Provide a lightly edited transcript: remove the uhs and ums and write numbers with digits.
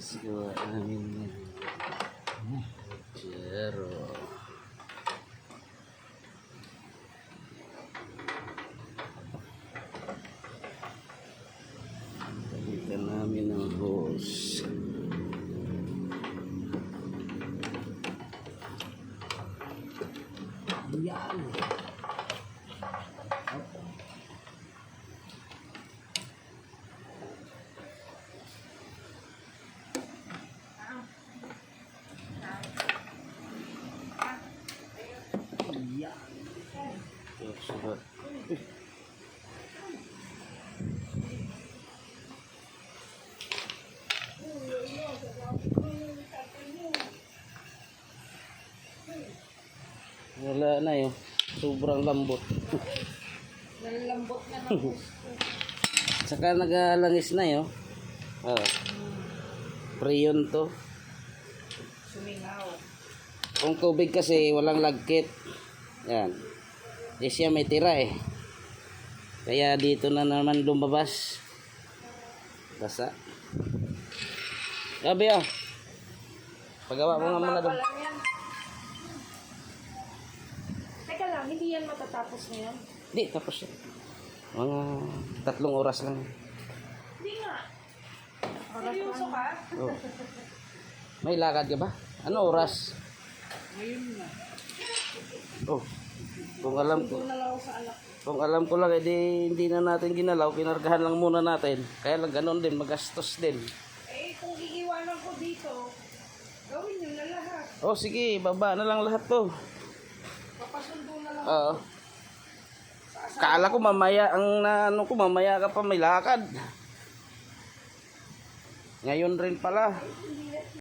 Gawa namin yan. Pero palitan namin ng hose. Yan. Surat. Wala na yun. Sobrang lambot. Nalambot na ng gusto. Saka nagalangis na yun. Preyon to. Sumingaw. Kung tubig kasi walang lagkit. Yan. Di siya may tira eh. Kaya dito na naman lumabas. Basa. Gabi ah. Pagawa mo nga muna doon. Teka lang, hindi yan matatapos ngayon? Di, tapos yan. Mga 3 oras lang. Hindi nga. Seryoso ka? Oh. May lakad ka ba? Ano oras? Ngayon na. Oh. Kung alam ko. Doon na lang ako sa anak. Kung alam ko lang, edi hindi na natin ginalaw, pinargahan lang muna natin. Kaya lang ganun din, magastos din. Eh, kung iiwanan ko dito, gawin nyo na lahat. Oh, sige, baba na lang lahat to. Papasundo na lang. Oo. Kala ko mamaya, ano ko, mamaya ka pa may lakad. Ngayon rin pala.